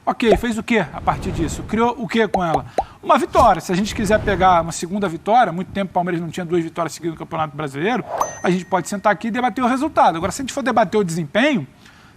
Ok, fez o quê a partir disso? Criou o quê com ela? Uma vitória. Se a gente quiser pegar uma segunda vitória, muito tempo o Palmeiras não tinha 2 vitórias seguidas no Campeonato Brasileiro, a gente pode sentar aqui e debater o resultado. Agora, se a gente for debater o desempenho,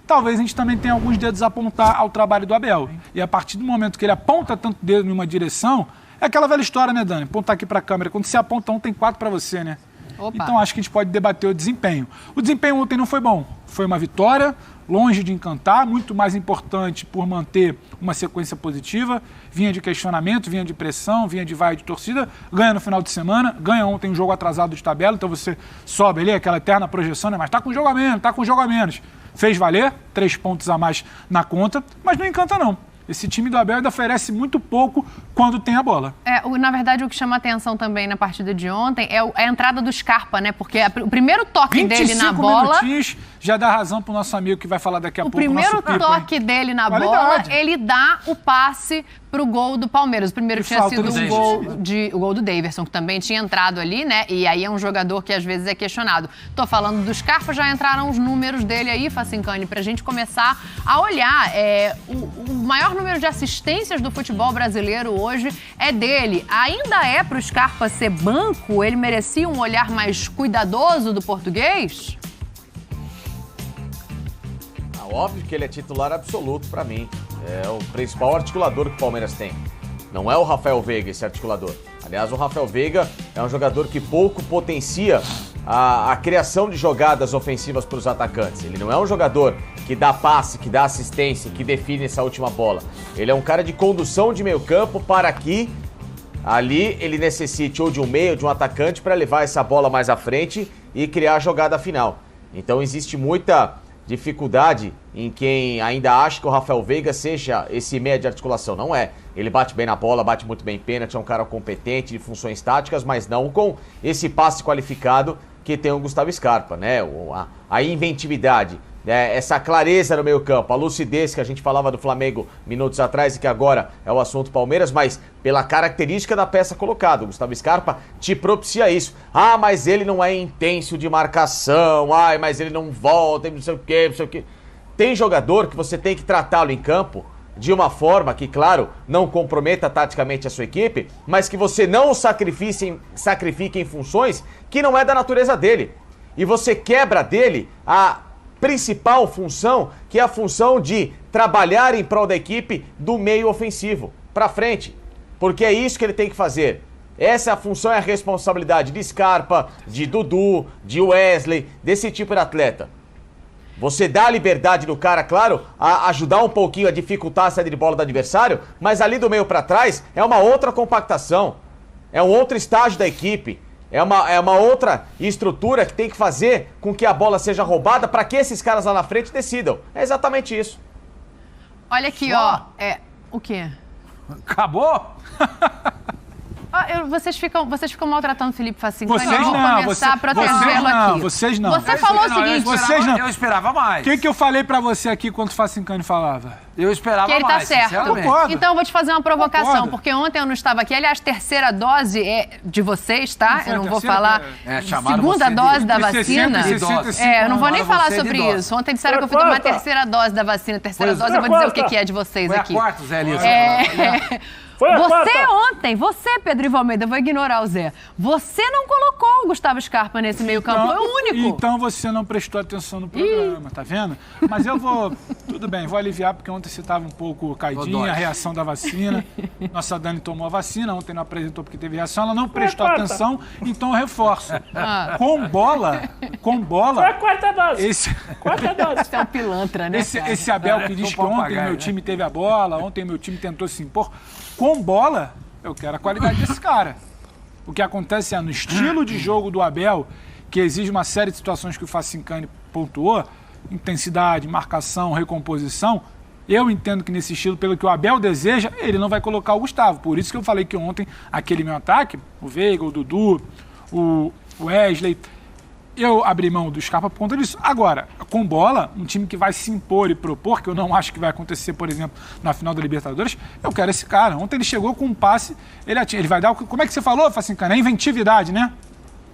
talvez a gente também tenha alguns dedos a apontar ao trabalho do Abel. E a partir do momento que ele aponta tanto dedo em uma direção, é aquela velha história, né, Dani? Apontar aqui para a câmera. Quando você aponta um, tem 4 para você, né? Opa. Então, acho que a gente pode debater o desempenho. O desempenho ontem não foi bom. Foi uma vitória, longe de encantar, muito mais importante por manter uma sequência positiva. Vinha de questionamento, vinha de pressão, vinha de vai de torcida. Ganha no final de semana, ganha ontem um jogo atrasado de tabela, então você sobe ali, aquela eterna projeção, né? Mas tá com jogo a menos, tá com jogo a menos. Fez valer, 3 pontos a mais na conta, mas não encanta não. Esse time do Abel ainda oferece muito pouco quando tem a bola. Na verdade, o que chama atenção também na partida de ontem é a entrada do Scarpa, né? Porque o primeiro toque dele na bola... 25 minutinhos já dá razão pro nosso amigo que vai falar daqui a pouco. O primeiro toque dele na bola, ele dá o passe pro gol do Palmeiras. O primeiro tinha sido o gol do Daverson, que também tinha entrado ali, né? E aí é um jogador que às vezes é questionado. Tô falando do Scarpa, já entraram os números dele aí, Facincani, pra gente começar a olhar. O maior número de assistências do futebol brasileiro hoje é dele. Ainda é pro Scarpa ser banco? Ele merecia um olhar mais cuidadoso do português? Óbvio que ele é titular absoluto pra mim. É o principal articulador que o Palmeiras tem. Não é o Rafael Veiga esse articulador. Aliás, o Rafael Veiga é um jogador que pouco potencia a criação de jogadas ofensivas para os atacantes. Ele não é um jogador que dá passe, que dá assistência, que define essa última bola. Ele é um cara de condução de meio campo para que ali ele necessite ou de um meio ou de um atacante para levar essa bola mais à frente e criar a jogada final. Então existe muita dificuldade em quem ainda acha que o Rafael Veiga seja esse meia de articulação. Não é. Ele bate bem na bola, bate muito bem em pênalti, é um cara competente de funções táticas, mas não com esse passe qualificado que tem o Gustavo Scarpa, né? A inventividade, essa clareza no meio campo, a lucidez que a gente falava do Flamengo minutos atrás e que agora é o assunto Palmeiras, mas pela característica da peça colocada. O Gustavo Scarpa te propicia isso. Ah, mas ele não é intenso de marcação, mas ele não volta, não sei o quê, não sei o quê. Tem jogador que você tem que tratá-lo em campo de uma forma que, claro, não comprometa taticamente a sua equipe, mas que você não o sacrifique em funções que não é da natureza dele. E você quebra dele a principal função, que é a função de trabalhar em prol da equipe do meio ofensivo, pra frente. Porque é isso que ele tem que fazer. Essa é a função e a responsabilidade de Scarpa, de Dudu, de Wesley, desse tipo de atleta. Você dá a liberdade do cara, claro, a ajudar um pouquinho a dificultar a saída de bola do adversário, mas ali do meio pra trás é uma outra compactação, é um outro estágio da equipe, é uma outra estrutura que tem que fazer com que a bola seja roubada para que esses caras lá na frente decidam. É exatamente isso. Olha aqui, o quê? Acabou? Vocês ficam maltratando o Felipe Facincani. Vocês não. não. Começar a protegê-lo aqui. Vocês não. Você falou o seguinte... Vocês não. Eu esperava mais. O que eu falei pra você aqui quando o Facincani falava? Eu esperava mais, que ele tá certo. Concordo. Então eu vou te fazer uma provocação, Concordo. porque ontem eu não estava aqui. Aliás, terceira dose é de vocês, tá? Eu não vou falar segunda dose da vacina. Eu não vou nem falar sobre isso. Ontem disseram que eu fui tomar a terceira dose da vacina. Terceira dose, eu vou dizer o que é de vocês aqui. Foi a quarta, Zé Elisa. Você, Pedro Ivo Almeida, eu vou ignorar o Zé. Você não colocou o Gustavo Scarpa nesse meio campo, foi o único. Então você não prestou atenção no programa, tá vendo? Mas eu vou, tudo bem, vou aliviar, porque ontem você estava um pouco caidinha, a reação da vacina. Nossa Dani tomou a vacina, ontem não apresentou porque teve reação, ela não prestou atenção, então eu reforço. Com bola... Foi a quarta dose. Quarta dose. Você é um pilantra, né? Esse Abel que diz que ontem meu time teve a bola, ontem meu time tentou se impor. Com bola, eu quero a qualidade desse cara. O que acontece é, no estilo de jogo do Abel, que exige uma série de situações que o Facincani pontuou, intensidade, marcação, recomposição, eu entendo que nesse estilo, pelo que o Abel deseja, ele não vai colocar o Gustavo. Por isso que eu falei que ontem, aquele meu ataque, o Veiga, o Dudu, o Wesley... Eu abri mão do Scarpa por conta disso. Agora, com bola, um time que vai se impor e propor, que eu não acho que vai acontecer, por exemplo, na final da Libertadores, eu quero esse cara. Ontem ele chegou com um passe, ele vai dar... Como é que você falou, Facincani? A inventividade, né?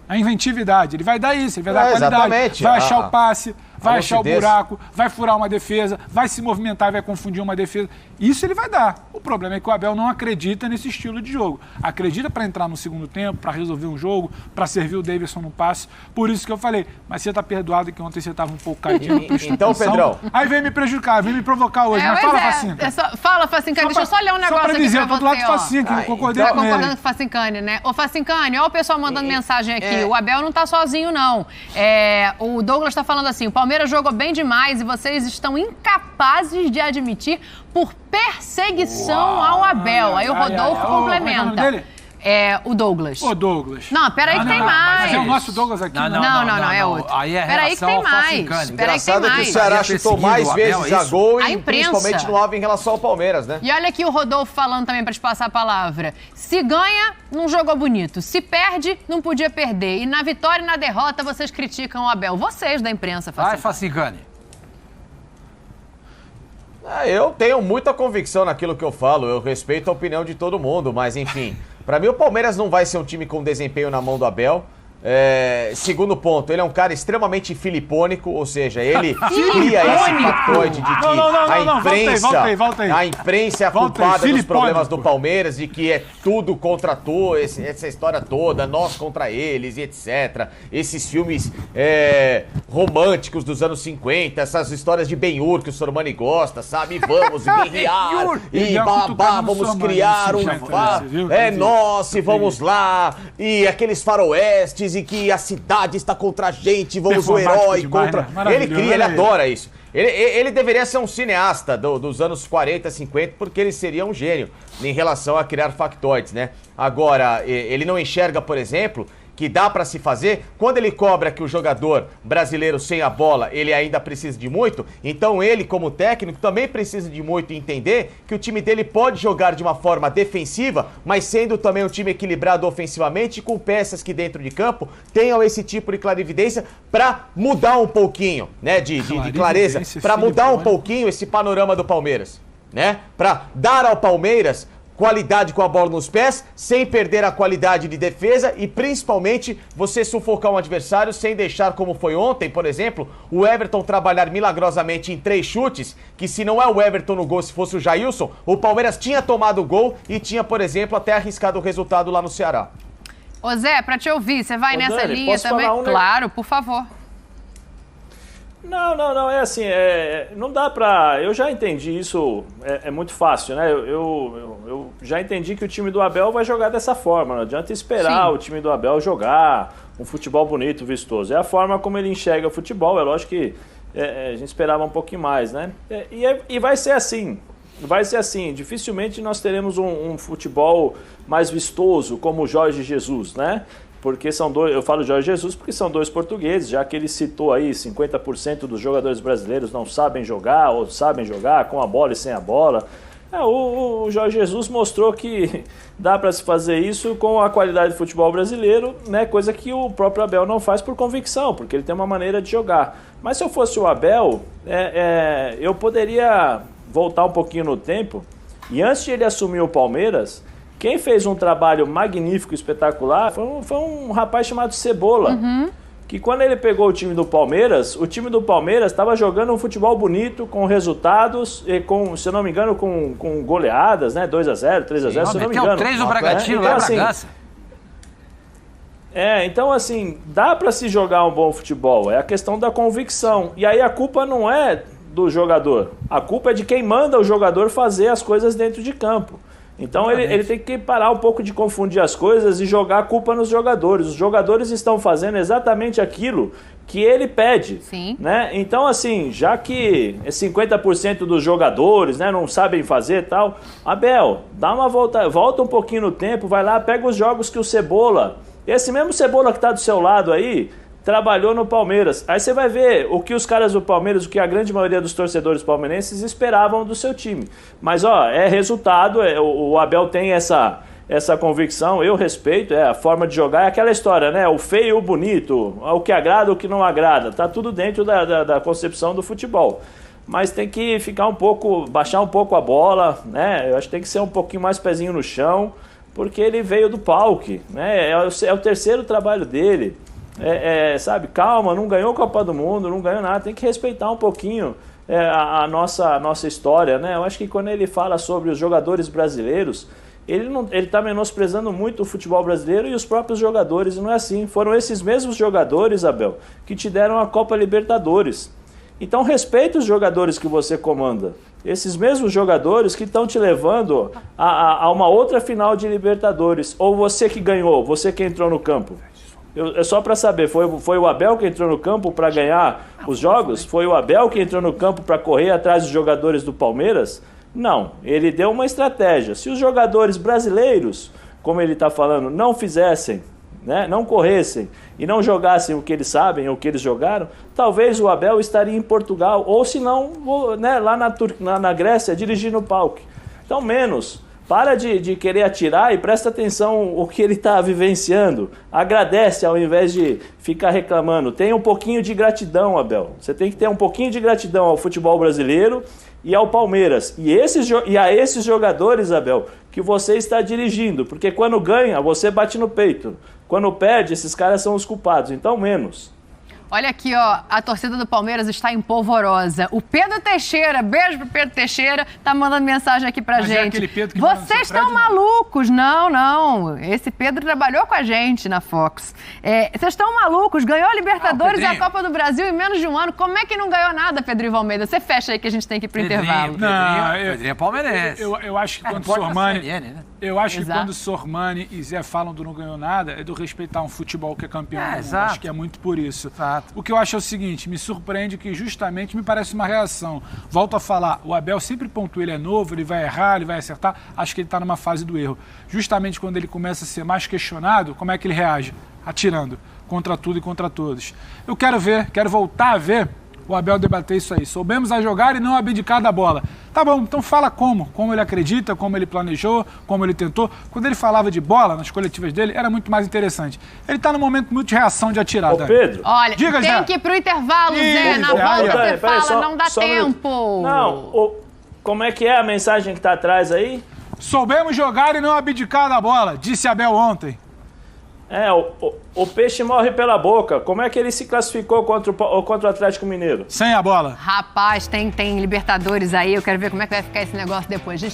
A inventividade. Ele vai dar isso, ele vai dar a qualidade. Exatamente. Vai achar o passe, vai achar o buraco, vai furar uma defesa, vai se movimentar e vai confundir uma defesa. Isso ele vai dar. O problema é que o Abel não acredita nesse estilo de jogo. Acredita para entrar no segundo tempo, para resolver um jogo, para servir o Davidson no passe. Por isso que eu falei, mas você tá perdoado que ontem você estava um pouco caidinho. Então, Pedrão... Aí vem me prejudicar, vem me provocar hoje. Mas fala, Facinca. Fala, Facincani. Deixa eu só ler um negócio aqui pra você. Tô do lado do Facinca, eu concordei com ele. Tá concordando com o Facincani, né? Ô, Facincani, olha o pessoal mandando mensagem aqui. O Abel não tá sozinho, não. O Douglas tá falando assim, o Palmeiras jogou bem demais e vocês estão incapazes de admitir por perseguição ao Abel. Aí o Rodolfo complementa. O Douglas. Ô, Douglas. Não, peraí que tem mais. Mas é o nosso Douglas aqui. Não, é outro. Aí é peraí que tem mais. Engraçado é que o Ceará chutou mais vezes a gol e principalmente no alvo em relação ao Palmeiras, né? E olha aqui o Rodolfo falando também pra te passar a palavra. Se ganha, não jogou bonito. Se perde, não podia perder. E na vitória e na derrota, vocês criticam o Abel. Vocês da imprensa, Vai, Facincani. Eu tenho muita convicção naquilo que eu falo. Eu respeito a opinião de todo mundo, mas enfim... Pra mim, o Palmeiras não vai ser um time com desempenho na mão do Abel. Segundo ponto, ele é um cara extremamente filipônico, ou seja, ele cria esse factoide de que a imprensa é a culpada dos problemas do Palmeiras, de que é tudo contra tu, essa história toda, nós contra eles e etc. Esses filmes românticos dos anos 50, essas histórias de Ben-Hur que o Sormani gosta, sabe? Vamos guerrear e babá, vamos criar um... nós, e vamos lá, e aqueles faroestes e que a cidade está contra a gente, vamos o herói contra... Né? Ele cria, ele adora isso. Ele deveria ser um cineasta dos anos 40, 50, porque ele seria um gênio em relação a criar factoides, né? Agora, ele não enxerga, por exemplo, que dá para se fazer, quando ele cobra que o jogador brasileiro sem a bola, ele ainda precisa de muito, então ele, como técnico, também precisa de muito e entender que o time dele pode jogar de uma forma defensiva, mas sendo também um time equilibrado ofensivamente, com peças que dentro de campo tenham esse tipo de clarividência para mudar um pouquinho, né, de clareza, para mudar um pouquinho esse panorama do Palmeiras, né, para dar ao Palmeiras qualidade com a bola nos pés, sem perder a qualidade de defesa e principalmente você sufocar um adversário sem deixar, como foi ontem, por exemplo, o Everton trabalhar milagrosamente em 3 chutes, que se não é o Everton no gol, se fosse o Jailson, o Palmeiras tinha tomado o gol e tinha, por exemplo, até arriscado o resultado lá no Ceará. Ô Zé, pra te ouvir, você vai nessa linha também? Claro, por favor. Não, é assim, não dá pra... Eu já entendi isso, é muito fácil, né? Eu já entendi que o time do Abel vai jogar dessa forma, não adianta esperar o time do Abel jogar um futebol bonito, vistoso. É a forma como ele enxerga o futebol, é lógico que a gente esperava um pouquinho mais, né? E vai ser assim, dificilmente nós teremos um futebol mais vistoso como o Jorge Jesus, né? Porque são dois, eu falo Jorge Jesus porque são 2 portugueses, já que ele citou aí 50% dos jogadores brasileiros não sabem jogar ou sabem jogar com a bola e sem a bola. O Jorge Jesus mostrou que dá para se fazer isso com a qualidade do futebol brasileiro, né? Coisa que o próprio Abel não faz por convicção, porque ele tem uma maneira de jogar. Mas se eu fosse o Abel, eu poderia voltar um pouquinho no tempo e antes de ele assumir o Palmeiras... Quem fez um trabalho magnífico, espetacular, foi um rapaz chamado Cebola. Que quando ele pegou o time do Palmeiras estava jogando um futebol bonito, com resultados, e com, se eu não me engano, com goleadas, né? 2-0, 3-0, se eu não me engano. 3 no Bragantino, lá em Bragança. Então assim, dá para se jogar um bom futebol, é a questão da convicção. E aí a culpa não é do jogador, a culpa é de quem manda o jogador fazer as coisas dentro de campo. Então ele tem que parar um pouco de confundir as coisas e jogar a culpa nos jogadores. Os jogadores estão fazendo exatamente aquilo que ele pede. Sim. Né? Então, assim, já que 50% dos jogadores, né, não sabem fazer e tal, Abel, dá uma volta um pouquinho no tempo, vai lá, pega os jogos que o Cebola, esse mesmo Cebola que está do seu lado aí, trabalhou no Palmeiras. Aí você vai ver o que os caras do Palmeiras, o que a grande maioria dos torcedores palmeirenses esperavam do seu time. Mas, é resultado, o Abel tem essa convicção, eu respeito, a forma de jogar, é aquela história, né? O feio e o bonito, o que agrada, o que não agrada, tá tudo dentro da concepção do futebol. Mas tem que baixar um pouco a bola, né? Eu acho que tem que ser um pouquinho mais pezinho no chão, porque ele veio do palco, né? É o terceiro trabalho dele. sabe, calma, não ganhou a Copa do Mundo, não ganhou nada, tem que respeitar um pouquinho a nossa história, né? Eu acho que quando ele fala sobre os jogadores brasileiros, ele está menosprezando muito o futebol brasileiro e os próprios jogadores, e não é assim. Foram esses mesmos jogadores, Abel, que te deram a Copa Libertadores. Então respeita os jogadores que você comanda. Esses mesmos jogadores que estão te levando a uma outra final de Libertadores. Ou você que ganhou, você que entrou no campo. É só para saber, foi o Abel que entrou no campo para ganhar os jogos? Foi o Abel que entrou no campo para correr atrás dos jogadores do Palmeiras? Não, ele deu uma estratégia. Se os jogadores brasileiros, como ele está falando, não fizessem, né, não corressem e não jogassem o que eles sabem, o que eles jogaram, talvez o Abel estaria em Portugal, ou se não, né, lá na Grécia, dirigindo o palco. Então, menos. Para de querer atirar e presta atenção o que ele está vivenciando. Agradece ao invés de ficar reclamando. Tenha um pouquinho de gratidão, Abel. Você tem que ter um pouquinho de gratidão ao futebol brasileiro e ao Palmeiras. E a esses jogadores, Abel, que você está dirigindo. Porque quando ganha, você bate no peito. Quando perde, esses caras são os culpados. Então, menos. Olha aqui, ó, a torcida do Palmeiras está em polvorosa. O Pedro Teixeira, beijo pro Pedro Teixeira, tá mandando mensagem aqui pra gente. É aquele Pedro que vocês estão malucos? Não. Esse Pedro trabalhou com a gente na Fox. Vocês estão malucos? Ganhou a Libertadores e a Copa do Brasil em menos de um ano. Como é que não ganhou nada, Pedro Ivo Almeida? Você fecha aí que a gente tem que ir pro intervalo. Pedrinho é palmeirense. Eu acho que quando quando o Sormani e Zé falam do não ganhou nada, é do respeitar um futebol que é campeão do mundo. Exato. Acho que é muito por isso. Exato. O que eu acho é o seguinte, me surpreende que justamente me parece uma reação. Volto a falar, o Abel sempre pontua, ele é novo, ele vai errar, ele vai acertar. Acho que ele está numa fase do erro. Justamente quando ele começa a ser mais questionado, como é que ele reage? Atirando contra tudo e contra todos. Eu quero voltar a ver o Abel debater isso aí. Soubemos a jogar e não abdicar da bola. Tá bom, então fala como ele acredita, como ele planejou, como ele tentou. Quando ele falava de bola nas coletivas dele, era muito mais interessante. Ele tá num momento muito de reação de atirar. Ô, Pedro. Olha, tem que ir pro intervalo, Zé. Na volta você fala, não dá tempo. Não, como é que é a mensagem que tá atrás aí? Soubemos jogar e não abdicar da bola, disse Abel ontem. O peixe morre pela boca. Como é que ele se classificou contra o Atlético Mineiro? Sem a bola. Rapaz, tem Libertadores aí. Eu quero ver como é que vai ficar esse negócio depois. Gente,